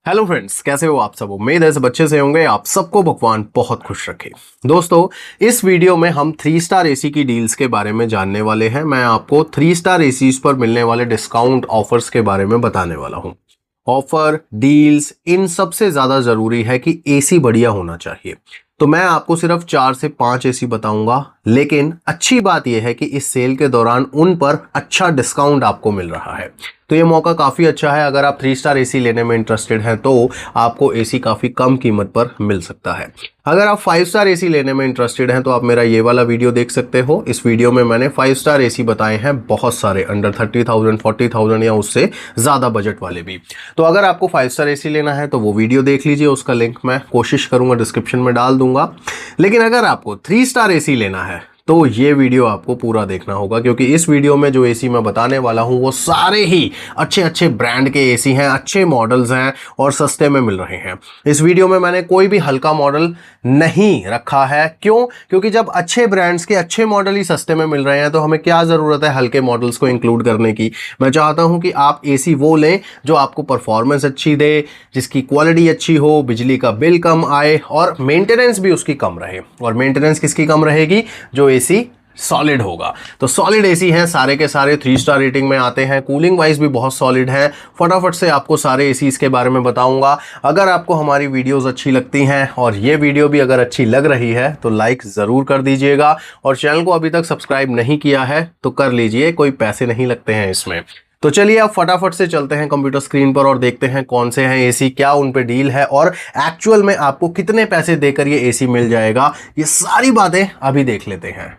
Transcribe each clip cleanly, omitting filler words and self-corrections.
Hello friends, कैसे हो आप सब। उम्मीद है सब अच्छे से होंगे। आप सबको भगवान बहुत खुश रखे। दोस्तों, इस वीडियो में हम 3 स्टार एसी की डील्स के बारे में जानने वाले हैं। मैं आपको 3 स्टार एसीज पर मिलने वाले डिस्काउंट ऑफर्स के बारे में बताने वाला हूं। ऑफर, डील्स, इन सबसे ज्यादा जरूरी है कि एसी बढ़िया होना चाहिए। तो मैं आपको सिर्फ 4 से 5 एसी बताऊंगा, लेकिन अच्छी बात यह है कि इस सेल के दौरान उन पर अच्छा डिस्काउंट आपको मिल रहा है। तो ये मौका काफ़ी अच्छा है। अगर आप 3 स्टार एसी लेने में इंटरेस्टेड हैं तो आपको एसी काफ़ी कम कीमत पर मिल सकता है। अगर आप 5 स्टार एसी लेने में इंटरेस्टेड हैं तो आप मेरा ये वाला वीडियो देख सकते हो। इस वीडियो में मैंने 5 स्टार एसी बताए हैं, बहुत सारे, अंडर 30,000, 40,000 या उससे ज़्यादा बजट वाले भी। तो अगर आपको 5 स्टार एसी लेना है तो वो वीडियो देख लीजिए, उसका लिंक मैं कोशिश करूँगा डिस्क्रिप्शन में डाल दूंगा। लेकिन अगर आपको 3 स्टार एसी लेना है तो ये वीडियो आपको पूरा देखना होगा, क्योंकि इस वीडियो में जो एसी मैं बताने वाला हूं वो सारे ही अच्छे अच्छे ब्रांड के एसी हैं, अच्छे मॉडल्स हैं और सस्ते में मिल रहे हैं। इस वीडियो में मैंने कोई भी हल्का मॉडल नहीं रखा है। क्यों? क्योंकि जब अच्छे ब्रांड्स के अच्छे मॉडल ही सस्ते में मिल रहे हैं तो हमें क्या ज़रूरत है हल्के मॉडल्स को इंक्लूड करने की। मैं चाहता हूं कि आप एसी वो लें जो आपको परफॉर्मेंस अच्छी दे, जिसकी क्वालिटी अच्छी हो, बिजली का बिल कम आए और मेंटेनेंस भी उसकी कम रहे। और मेंटेनेंस किसकी कम रहेगी? जो एसी सॉलिड होगा। तो सॉलिड एसी हैं सारे के सारे, 3 स्टार रेटिंग में आते हैं, कूलिंग वाइज भी बहुत सॉलिड है। फटाफट से आपको सारे एसीज के बारे में बताऊंगा। अगर आपको हमारी वीडियोस अच्छी लगती हैं और ये वीडियो भी अगर अच्छी लग रही है तो लाइक ज़रूर कर दीजिएगा, और चैनल को अभी तक सब्सक्राइब नहीं किया है तो कर लीजिए, कोई पैसे नहीं लगते हैं इसमें। तो चलिए आप फटाफट से चलते हैं कंप्यूटर स्क्रीन पर और देखते हैं कौन से हैं एसी, क्या उन पे डील है और एक्चुअल में आपको कितने पैसे देकर ये एसी मिल जाएगा। ये सारी बातें अभी देख लेते हैं।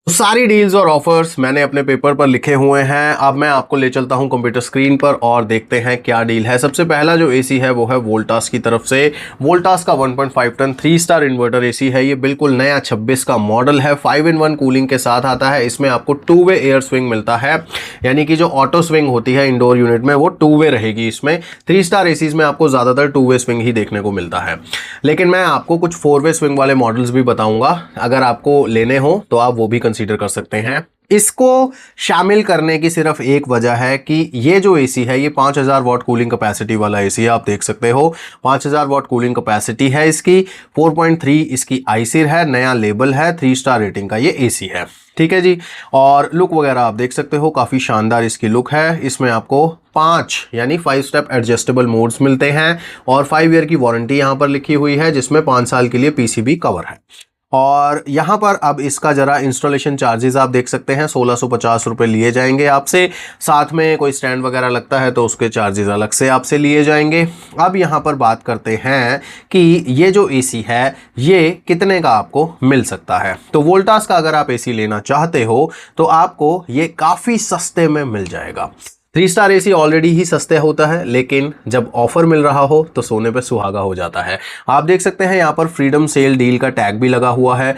तो सारी डील्स और ऑफर्स मैंने अपने पेपर पर लिखे हुए हैं। अब मैं आपको ले चलता हूं कंप्यूटर स्क्रीन पर और देखते हैं क्या डील है। सबसे पहला जो एसी है वो है वोल्टास की तरफ से। वोल्टास का 1.5 टन 3 स्टार इन्वर्टर एसी है। ये बिल्कुल नया 26 का मॉडल है। 5-in-1 कूलिंग के साथ आता है। इसमें आपको 2 वे एयर स्विंग मिलता है, यानी कि जो ऑटो स्विंग होती है इंडोर यूनिट में वो 2 वे रहेगी। इसमें 3 स्टार एसीज में आपको ज़्यादातर 2 वे स्विंग ही देखने को मिलता है, लेकिन मैं आपको कुछ 4 वे स्विंग वाले मॉडल्स भी बताऊंगा। अगर आपको लेने हो तो आप वो भी कंसीडर कर सकते हैं। इसको शामिल करने की सिर्फ एक वजह है कि ये जो एसी है ये 5000 वॉट कूलिंग कैपेसिटी वाला एसी है। आप देख सकते हो 5000 वॉट कूलिंग कैपेसिटी है इसकी। 4.3 इसकी आईसीर है, नया लेबल है, 3 स्टार रेटिंग का ये एसी है। ठीक है जी। और लुक वगैरह आप देख सकते हो, काफ़ी शानदार इसकी लुक है। इसमें आपको 5 यानी 5 स्टेप एडजस्टेबल मोड्स मिलते हैं और 5 ईयर की वारंटी यहाँ पर लिखी हुई है, जिसमें 5 साल के लिए पीसीबी कवर है। और यहाँ पर अब इसका जरा इंस्टॉलेशन चार्जेस आप देख सकते हैं, 1650 रुपये लिए जाएंगे आपसे। साथ में कोई स्टैंड वगैरह लगता है तो उसके चार्जेस अलग से आपसे लिए जाएंगे। अब यहाँ पर बात करते हैं कि ये जो एसी है ये कितने का आपको मिल सकता है। तो वोल्टास का अगर आप एसी लेना चाहते हो तो आपको ये काफ़ी सस्ते में मिल जाएगा। 3 स्टार एसी ऑलरेडी ही सस्ते होता है, लेकिन जब ऑफर मिल रहा हो तो सोने पे सुहागा हो जाता है। आप देख सकते हैं यहाँ पर फ्रीडम सेल डील का टैग भी लगा हुआ है।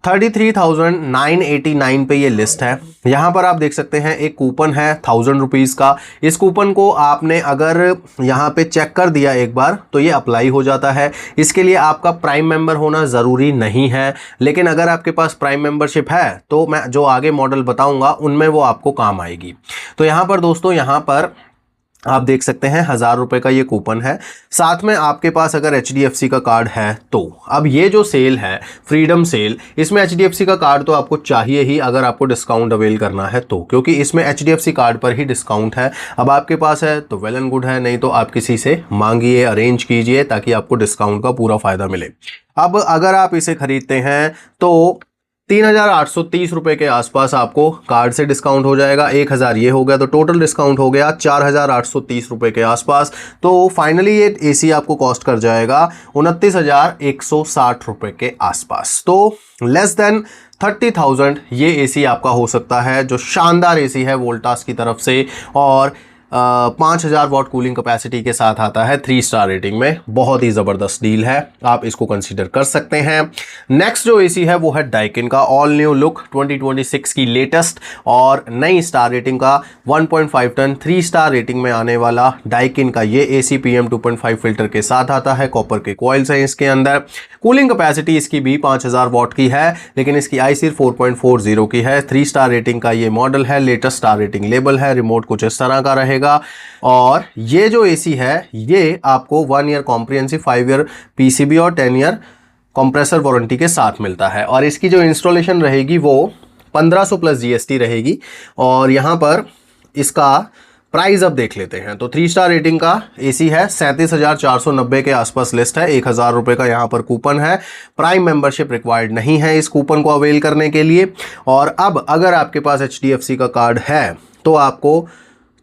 33,989 पे ये लिस्ट है। यहाँ पर आप देख सकते हैं एक कूपन है 1000 रुपीज़ का। इस कूपन को आपने अगर यहाँ पे चेक कर दिया एक बार तो ये अप्लाई हो जाता है। इसके लिए आपका प्राइम मेंबर होना ज़रूरी नहीं है, लेकिन अगर आपके पास प्राइम मेंबरशिप है तो मैं जो आगे मॉडल बताऊँगा उनमें वो आपको काम आएगी। तो यहाँ पर दोस्तों, यहाँ पर आप देख सकते हैं 1000 रुपये का ये कूपन है। साथ में आपके पास अगर HDFC का कार्ड है तो अब ये जो सेल है फ्रीडम सेल, इसमें HDFC का कार्ड तो आपको चाहिए ही अगर आपको डिस्काउंट अवेल करना है तो, क्योंकि इसमें HDFC कार्ड पर ही डिस्काउंट है। अब आपके पास है तो वेल एंड गुड है, नहीं तो आप किसी से मांगिए, अरेंज कीजिए ताकि आपको डिस्काउंट का पूरा फ़ायदा मिले। अब अगर आप इसे खरीदते हैं तो 3830 रुपये के आसपास आपको कार्ड से डिस्काउंट हो जाएगा। 1000 ये हो गया तो टोटल डिस्काउंट हो गया 4830 रुपये के आसपास। तो फाइनली ये एसी आपको कॉस्ट कर जाएगा 29,160 रुपये के आसपास। तो लेस देन 30,000 ये एसी आपका हो सकता है, जो शानदार एसी है वोल्टास की तरफ से। और 5000 वॉट कूलिंग कैपेसिटी के साथ आता है 3 स्टार रेटिंग में। बहुत ही ज़बरदस्त डील है, आप इसको कंसीडर कर सकते हैं। नेक्स्ट जो एसी है वो है डाइकिन का ऑल न्यू लुक 2026 की लेटेस्ट और नई स्टार रेटिंग का 1.5 टन 3 स्टार रेटिंग में आने वाला डाइकिन का ये एसी PM 2.5 फिल्टर के साथ आता है। कॉपर के कॉइल्स हैं इसके अंदर। कूलिंग कैपेसिटी इसकी भी 5000 वॉट की है, लेकिन इसकी IC 4.40 की है। 3 स्टार रेटिंग का ये मॉडल है, लेटेस्ट स्टार रेटिंग लेबल है। रिमोट कुछ इस तरह का रहेगा और ये जो एसी है ये आपको 1 ईयर कॉम्प्रिहेंसिव, 5 ईयर PCB और 10 ईयर कंप्रेसर वारंटी के साथ मिलता है। और इसकी जो इंस्टॉलेशन रहेगी वो 1500 प्लस GST रहेगी। और यहाँ पर इसका प्राइस अब देख लेते हैं। तो 3 स्टार रेटिंग का एसी है, 37,490 के आसपास लिस्ट है। 1000 रुपये का यहाँ पर कूपन है। प्राइम मेंबरशिप रिक्वायर्ड नहीं है इस कूपन को अवेल करने के लिए। और अब अगर आपके पास HDFC का कार्ड है तो आपको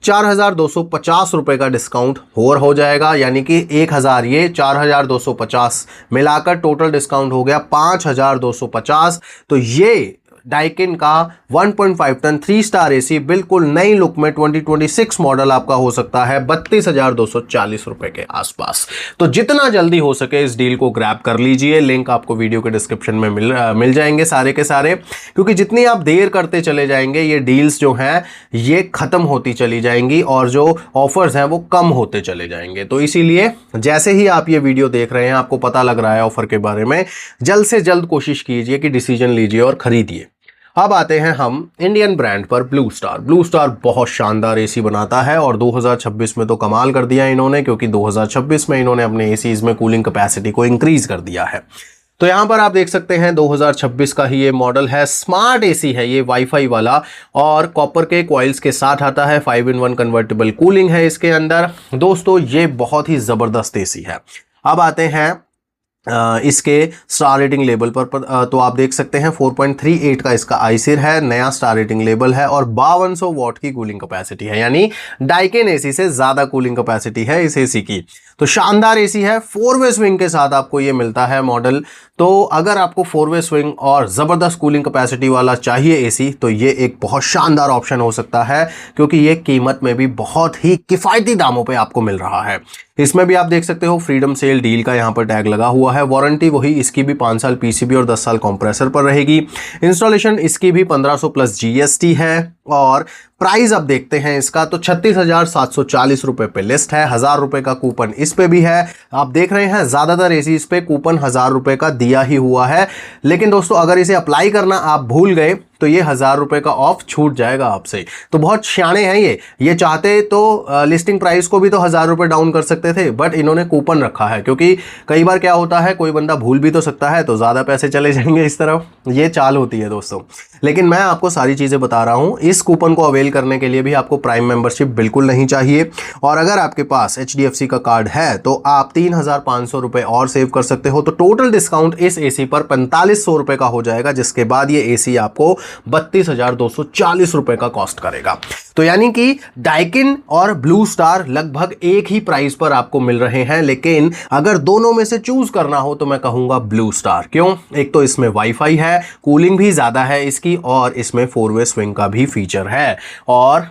4250 रुपये का डिस्काउंट और हो जाएगा, यानी कि 1000 ये 4250 मिलाकर टोटल डिस्काउंट हो गया 5250। तो ये डाइकिन का 1.5 टन 3 स्टार एसी बिल्कुल नई लुक में 2026 मॉडल आपका हो सकता है 32,240 रुपए के आसपास। तो जितना जल्दी हो सके इस डील को ग्रैब कर लीजिए। लिंक आपको वीडियो के डिस्क्रिप्शन में मिल जाएंगे सारे के सारे, क्योंकि जितनी आप देर करते चले जाएंगे ये डील्स जो हैं ये खत्म होती चली जाएंगी और जो ऑफर्स हैं वो कम होते चले जाएंगे। तो इसीलिए जैसे ही आप ये वीडियो देख रहे हैं, आपको पता लग रहा है ऑफर के बारे में, जल्द से जल्द कोशिश कीजिए कि डिसीजन लीजिए और खरीदिए। अब आते हैं हम इंडियन ब्रांड पर, ब्लू स्टार। ब्लू स्टार बहुत शानदार एसी बनाता है और 2026 में तो कमाल कर दिया इन्होंने, क्योंकि 2026 में इन्होंने अपने एसीज में कूलिंग कैपेसिटी को इंक्रीज कर दिया है। तो यहां पर आप देख सकते हैं 2026 का ही ये मॉडल है। स्मार्ट एसी है ये, वाईफाई वाला और कॉपर के कॉइल्स के साथ आता है। 5-in-1 कन्वर्टेबल कूलिंग है इसके अंदर। दोस्तों ये बहुत ही जबरदस्त एसी है। अब आते हैं इसके स्टार रेटिंग लेवल पर तो आप देख सकते हैं 4.38 का इसका ICIR है, नया स्टार रेटिंग लेवल है और 5200 वॉट की कूलिंग कैपेसिटी है, यानी डाइकिन एसी से ज्यादा कूलिंग कैपेसिटी है इस एसी की। तो शानदार एसी है। 4-वे स्विंग के साथ आपको ये मिलता है मॉडल। तो अगर आपको 4-वे स्विंग और जबरदस्त कूलिंग कैपेसिटी वाला चाहिए एसी तो ये एक बहुत शानदार ऑप्शन हो सकता है, क्योंकि ये कीमत में भी बहुत ही किफायती दामों पे आपको मिल रहा है। इसमें भी आप देख सकते हो फ्रीडम सेल डील का यहाँ पर टैग लगा हुआ है। वारंटी वही, इसकी भी 5 साल PCB और 10 साल कंप्रेसर पर रहेगी। इंस्टॉलेशन इसकी भी 1500 प्लस GST है। और प्राइस अब देखते हैं इसका, तो 36,740 रुपए पे लिस्ट है। 1000 रुपए का कूपन इस पे भी है। आप देख रहे हैं ज्यादातर एसी इस पे कूपन 1000 रुपए का दिया ही हुआ है, लेकिन दोस्तों अगर इसे अप्लाई करना आप भूल गए तो ये 1000 रुपए का ऑफ छूट जाएगा आपसे। तो बहुत शाणे हैं ये चाहते तो लिस्टिंग प्राइस को भी तो 1000 रुपए डाउन कर सकते थे, बट इन्होंने कूपन रखा है, क्योंकि कई बार क्या होता है कोई बंदा भूल भी तो सकता है, तो ज्यादा पैसे चले जाएंगे इस तरफ। ये चाल होती है दोस्तों। लेकिन मैं आपको सारी चीजें बता रहा हूं। इस कूपन को अवेल करने के लिए भी आपको प्राइम मेंबरशिप बिल्कुल नहीं चाहिए। और अगर आपके पास HDFC का कार्ड है तो आप 3500 रुपए और सेव कर सकते हो। तो टोटल डिस्काउंट इस एसी पर 4500 रुपए का हो जाएगा, जिसके बाद ये एसी आपको 32,240 रुपए का कॉस्ट करेगा। तो यानी कि डाइकिन और ब्लू स्टार लगभग एक ही प्राइस पर आपको मिल रहे हैं, लेकिन अगर दोनों में से चूज करना हो तो मैं कहूंगा ब्लू स्टार। क्यों? एक तो इसमें वाईफाई है, कूलिंग भी ज्यादा है इसकी, और इसमें 4-वे स्विंग का भी फीचर है। और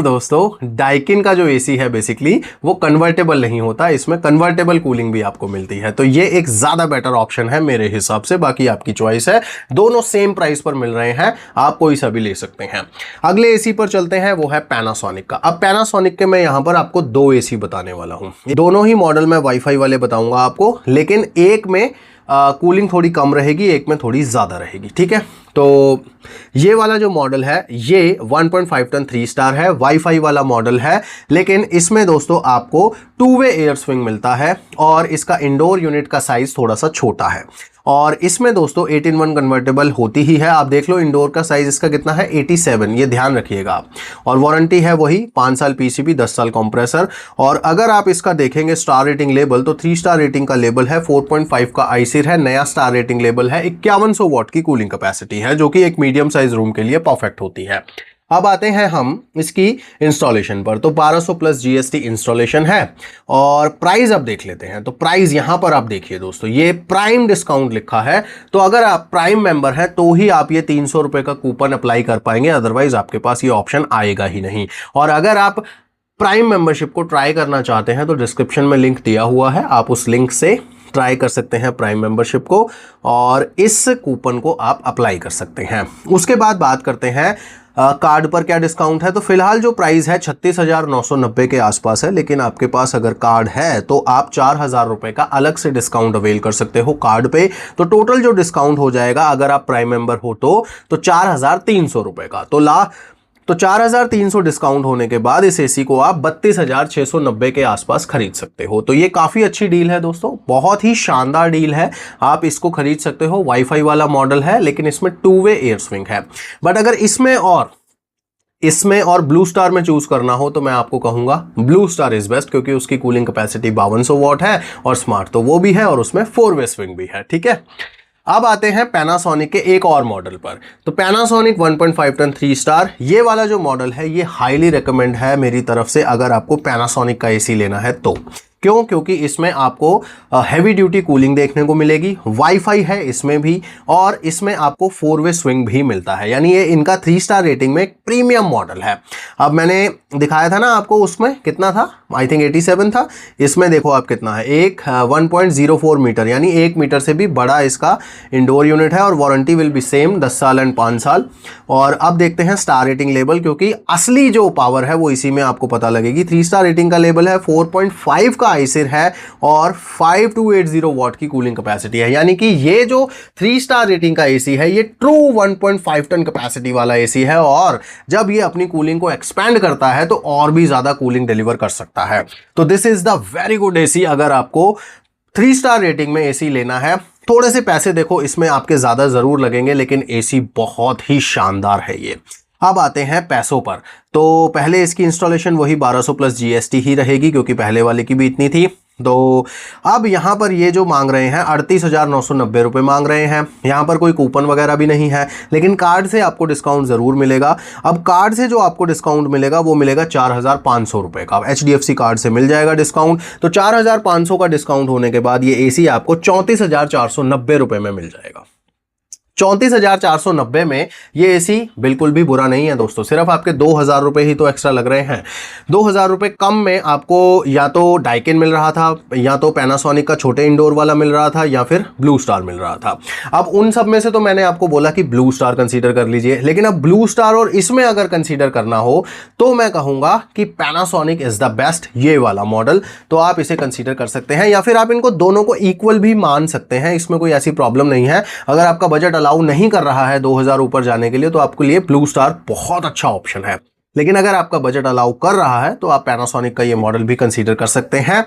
दोस्तों डाइकिन का जो एसी है बेसिकली वो कन्वर्टेबल नहीं होता, इसमें कन्वर्टेबल कूलिंग भी आपको मिलती है। तो ये एक ज्यादा बेटर ऑप्शन है मेरे हिसाब से। बाकी आपकी चॉइस है, दोनों सेम प्राइस पर मिल रहे हैं, आप कोई सा भी ले सकते हैं। अगले एसी पर चलते हैं, वो है पैनासोनिक का। अब पैनासोनिक के मैं यहां पर आपको 2 एसी बताने वाला हूं। दोनों ही मॉडल में वाईफाई वाले बताऊंगा आपको, लेकिन एक में कूलिंग थोड़ी कम रहेगी, एक में थोड़ी ज्यादा रहेगी। ठीक है, तो ये वाला जो मॉडल है ये 1.5 टन 3 स्टार है, वाईफाई वाला मॉडल है, लेकिन इसमें दोस्तों आपको 2-वे एयर स्विंग मिलता है और इसका इंडोर यूनिट का साइज थोड़ा सा छोटा है। और इसमें दोस्तों 8-in-1 कन्वर्टेबल होती ही है। आप देख लो इंडोर का साइज इसका कितना है, 87, ये ध्यान रखिएगा आप। और वारंटी है वही 5 साल PCB, 10 साल कंप्रेसर। और अगर आप इसका देखेंगे स्टार रेटिंग लेवल, तो 3 स्टार रेटिंग का लेवल है, 4.5 का ICIR है, नया स्टार रेटिंग लेवल है, 5100 वॉट की कूलिंग कैपेसिटी है, जो कि एक मीडियम साइज रूम के लिए परफेक्ट होती है। अब आते हैं हम इसकी इंस्टॉलेशन पर। तो 1200 प्लस जीएसटी इंस्टॉलेशन है और प्राइस अब देख लेते हैं। तो प्राइस यहां पर आप देखिए दोस्तों, ये प्राइम डिस्काउंट लिखा है, तो अगर आप प्राइम मेंबर हैं तो ही आप ये 300 रुपए का कूपन अप्लाई कर पाएंगे, अदरवाइज आपके पास ये ऑप्शन आएगा ही नहीं। और अगर आप प्राइम मेंबरशिप को ट्राई करना चाहते हैं तो डिस्क्रिप्शन में लिंक दिया हुआ है, आप उस लिंक से ट्राई कर सकते हैं प्राइम मेंबरशिप को और इस कूपन को आप अप्लाई कर सकते हैं। उसके बाद बात करते हैं कार्ड पर क्या डिस्काउंट है। तो फिलहाल जो प्राइस है 36,990 के आसपास है, लेकिन आपके पास अगर कार्ड है तो आप 4,000 रुपए का अलग से डिस्काउंट अवेल कर सकते हो कार्ड पे। तो टोटल जो डिस्काउंट हो जाएगा अगर आप प्राइम मेंबर हो तो 4,300 रुपए का। तो 4,300 डिस्काउंट होने के बाद इस एसी को आप 32,690 के आसपास खरीद सकते हो। तो ये काफ़ी अच्छी डील है दोस्तों, बहुत ही शानदार डील है, आप इसको खरीद सकते हो। वाईफाई वाला मॉडल है लेकिन इसमें 2 वे एयर स्विंग है। बट अगर इसमें और ब्लू स्टार में चूज करना हो तो मैं आपको कहूंगा ब्लू स्टार इज बेस्ट, क्योंकि उसकी कूलिंग कैपेसिटी 5200 वॉट है और स्मार्ट तो वो भी है और उसमें 4 वे स्विंग भी है। ठीक है, अब आते हैं पैनासोनिक के एक और मॉडल पर। तो पैनासोनिक 1.5 टन 3 स्टार, ये वाला जो मॉडल है ये हाईली रिकमेंड है मेरी तरफ से अगर आपको पैनासोनिक का एसी लेना है तो। क्यों? क्योंकि इसमें आपको हैवी ड्यूटी कूलिंग देखने को मिलेगी, वाईफाई है इसमें भी और इसमें आपको 4 वे स्विंग भी मिलता है, यानी ये इनका 3 स्टार रेटिंग में एक प्रीमियम मॉडल है। अब मैंने दिखाया था ना आपको उसमें कितना था, आई थिंक 87 था, इसमें देखो आप कितना है, 1.04 मीटर, यानी 1 मीटर से भी बड़ा इसका इंडोर यूनिट है और वारंटी विल बी सेम 10 साल एंड 5 साल। और अब देखते हैं स्टार रेटिंग लेवल, क्योंकि असली जो पावर है वो इसी में आपको पता लगेगी। 3 स्टार रेटिंग का लेवल है, 4.5 का आईसिर है और 5280 वॉट की कूलिंग कैपेसिटी है, यानी कि ये जो 3 स्टार रेटिंग का एसी है ये ट्रू 1.5 टन कैपेसिटी वाला एसी है और जब ये अपनी कूलिंग को एक्सपेंड करता है तो और भी ज्यादा कूलिंग डिलीवर कर सकता है। तो this is the very good AC अगर आपको 3 स्टार रेटिंग में एसी लेना है। थोड़े से पैसे देखो इसमें आपके ज्यादा जरूर लगेंगे, लेकिन एसी बहुत ही शानदार है ये। अब आते हैं पैसों पर। तो पहले इसकी इंस्टॉलेशन वही 1200 प्लस जीएसटी ही रहेगी, क्योंकि पहले वाले की भी इतनी थी। तो अब यहाँ पर ये जो मांग रहे हैं 38,990 रुपये मांग रहे हैं। यहाँ पर कोई कूपन वगैरह भी नहीं है, लेकिन कार्ड से आपको डिस्काउंट ज़रूर मिलेगा। अब कार्ड से जो आपको डिस्काउंट मिलेगा वो मिलेगा 4,500 रुपये का, HDFC कार्ड से मिल जाएगा डिस्काउंट। तो 4,500 का डिस्काउंट होने के बाद ये एसी आपको 34,490 रुपये में मिल जाएगा। 34,490 में ये एसी बिल्कुल भी बुरा नहीं है दोस्तों, सिर्फ आपके 2,000 रुपये ही तो एक्स्ट्रा लग रहे हैं। 2,000 रुपये कम में आपको या तो डाइकिन मिल रहा था, या तो पैनासोनिक का छोटे इंडोर वाला मिल रहा था, या फिर ब्लू स्टार मिल रहा था। अब उन सब में से तो मैंने आपको बोला कि ब्लू स्टार कंसीडर कर लीजिए, लेकिन अब ब्लू स्टार और इसमें अगर कंसीडर करना हो तो मैं कहूंगा कि पैनासोनिक इज द बेस्ट, ये वाला मॉडल, तो आप इसे कंसीडर कर सकते हैं, या फिर आप इनको दोनों को इक्वल भी मान सकते हैं, इसमें कोई ऐसी प्रॉब्लम नहीं है। अगर आपका बजट अलाउ नहीं कर रहा है 2,000 ऊपर जाने के लिए तो आपके लिए ब्लू स्टार बहुत अच्छा ऑप्शन है, लेकिन अगर आपका बजट अलाउ कर रहा है तो आप पैनासोनिक का ये मॉडल भी कंसीडर कर सकते हैं।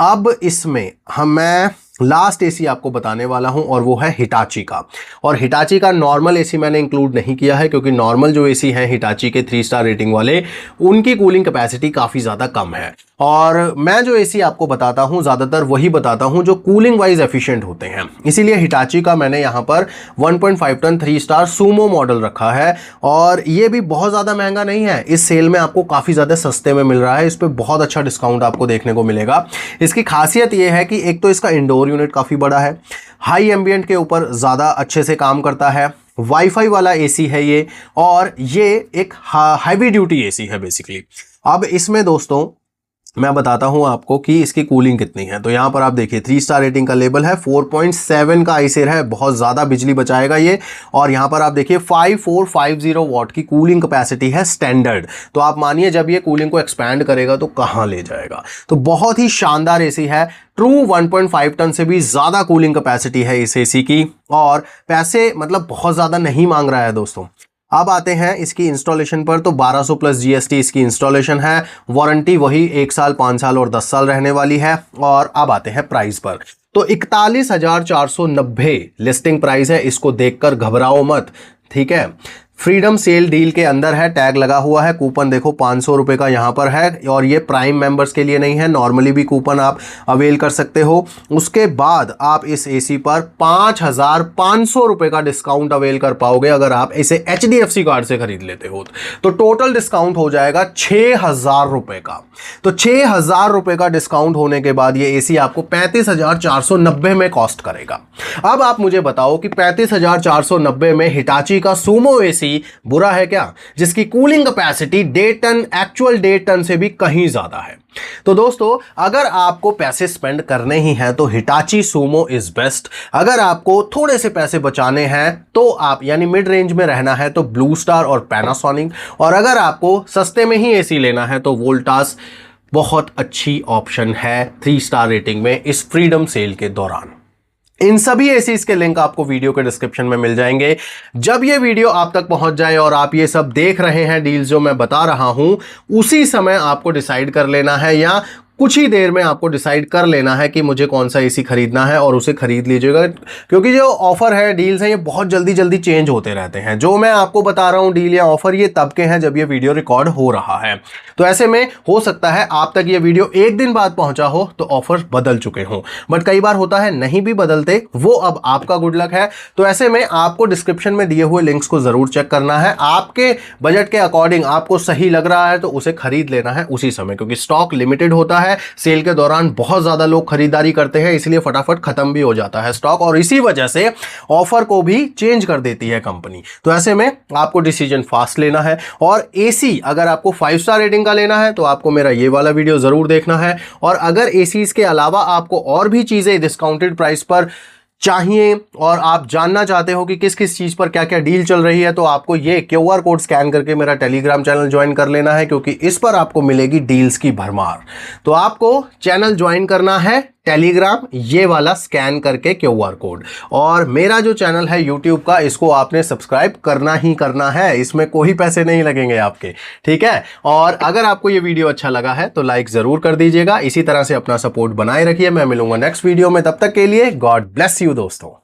अब इसमें मैं लास्ट एसी आपको बताने वाला हूं और वो है हिटाची का। और हिटाची का नॉर्मल एसी मैंने इंक्लूड नहीं किया है, क्योंकि नॉर्मल जो एसी है हिटाची के 3 स्टार रेटिंग वाले, उनकी कूलिंग कैपेसिटी काफ़ी ज़्यादा कम है। और मैं जो एसी आपको बताता हूं ज़्यादातर वही बताता हूं जो कूलिंग वाइज एफिशिएंट होते हैं, इसीलिए हिटाची का मैंने यहाँ पर 1.5 टन 3 स्टार सूमो मॉडल रखा है। और ये भी बहुत ज़्यादा महंगा नहीं है, इस सेल में आपको काफ़ी ज़्यादा सस्ते में मिल रहा है, इस पर बहुत अच्छा डिस्काउंट आपको देखने को मिलेगा। इसकी खासियत ये है कि एक तो इसका इंडोर यूनिट काफ़ी बड़ा है, हाई एम्बियंट के ऊपर ज़्यादा अच्छे से काम करता है, वाईफाई वाला एसी है ये, और ये एक हैवी ड्यूटी एसी है बेसिकली। अब इसमें दोस्तों मैं बताता हूं आपको कि इसकी कूलिंग कितनी है। तो यहां पर आप देखिए 3 स्टार रेटिंग का लेवल है, 4.7 का आईसिर है, बहुत ज़्यादा बिजली बचाएगा ये। और यहां पर आप देखिए 5450 वॉट की कूलिंग कैपेसिटी है स्टैंडर्ड। तो आप मानिए जब ये कूलिंग को एक्सपैंड करेगा तो कहां ले जाएगा। तो बहुत ही शानदार एसी है, ट्रू 1.5 टन से भी ज़्यादा कूलिंग कैपेसिटी है इस एसी की, और पैसे मतलब बहुत ज़्यादा नहीं मांग रहा है दोस्तों। अब आते हैं इसकी इंस्टॉलेशन पर। तो 1200 प्लस जीएसटी इसकी इंस्टॉलेशन है, वारंटी वही 1 साल 5 साल और 10 साल रहने वाली है। और अब आते हैं प्राइस पर। तो 41,490 लिस्टिंग प्राइस है, इसको देखकर घबराओ मत, ठीक है। फ्रीडम सेल डील के अंदर है, टैग लगा हुआ है, कूपन देखो 500 रुपए का यहां पर है और ये प्राइम मेंबर्स के लिए नहीं है, नॉर्मली भी कूपन आप अवेल कर सकते हो। उसके बाद आप इस एसी पर 5500 रुपए का डिस्काउंट अवेल कर पाओगे अगर आप इसे HDFC कार्ड से खरीद लेते हो। तो टोटल डिस्काउंट हो जाएगा 6000 रुपए का। तो 6000 रुपए का डिस्काउंट होने के बाद ये एसी आपको 35490 में कॉस्ट करेगा। अब आप मुझे बताओ कि 35490 में हिटाची का सूमो एसी बुरा है क्या, जिसकी cooling capacity 1.5 ton, actual 1.5 ton से भी कहीं ज्यादा है। तो दोस्तों अगर आपको पैसे स्पेंड करने ही हैं तो हिटाची सूमो इज बेस्ट। अगर आपको थोड़े से पैसे बचाने हैं तो आप यानी मिड रेंज में रहना है तो ब्लू स्टार और पैनासोनिक, और अगर आपको सस्ते में ही एसी लेना है तो वोल्टास बहुत अच्छी ऑप्शन है 3 स्टार रेटिंग में इस फ्रीडम सेल के दौरान। इन सभी एसीज के लिंक आपको वीडियो के डिस्क्रिप्शन में मिल जाएंगे। जब ये वीडियो आप तक पहुंच जाए और आप ये सब देख रहे हैं डील्स जो मैं बता रहा हूं, उसी समय आपको डिसाइड कर लेना है या कुछ ही देर में आपको डिसाइड कर लेना है कि मुझे कौन सा एसी खरीदना है और उसे खरीद लीजिएगा, क्योंकि जो ऑफर है, डील्स हैं, ये बहुत जल्दी जल्दी चेंज होते रहते हैं। जो मैं आपको बता रहा हूं डील या ऑफर, ये तब के हैं जब ये वीडियो रिकॉर्ड हो रहा है। तो ऐसे में हो सकता है आप तक ये वीडियो एक दिन बाद पहुंचा हो तो ऑफर बदल चुके हों, बट कई बार होता है नहीं भी बदलते, वो अब आपका गुड लक है। तो ऐसे में आपको डिस्क्रिप्शन में दिए हुए लिंक्स को जरूर चेक करना है। आपके बजट के अकॉर्डिंग आपको सही लग रहा है तो उसे खरीद लेना है उसी समय, क्योंकि स्टॉक लिमिटेड होता है। सेल के दौरान बहुत ज्यादा लोग खरीदारी करते हैं, इसलिए फटाफट खत्म भी हो जाता है स्टॉक, और इसी वजह से ऑफर को भी चेंज कर देती है कंपनी। तो ऐसे में आपको डिसीजन फास्ट लेना है। और एसी अगर आपको 5 स्टार रेटिंग का लेना है तो आपको मेरा ये वाला वीडियो जरूर देखना है। और अगर एसीज के अलावा आपको और भी चीजें डिस्काउंटेड प्राइस पर चाहिए और आप जानना चाहते हो कि किस किस चीज पर क्या क्या डील चल रही है, तो आपको ये QR कोड स्कैन करके मेरा टेलीग्राम चैनल ज्वाइन कर लेना है, क्योंकि इस पर आपको मिलेगी डील्स की भरमार। तो आपको चैनल ज्वाइन करना है टेलीग्राम, ये वाला स्कैन करके QR कोड, और मेरा जो चैनल है YouTube का, इसको आपने सब्सक्राइब करना ही करना है, इसमें कोई पैसे नहीं लगेंगे आपके, ठीक है। और अगर आपको ये वीडियो अच्छा लगा है तो लाइक जरूर कर दीजिएगा। इसी तरह से अपना सपोर्ट बनाए रखिए। मैं मिलूंगा नेक्स्ट वीडियो में, तब तक के लिए गॉड ब्लेस यू दोस्तों।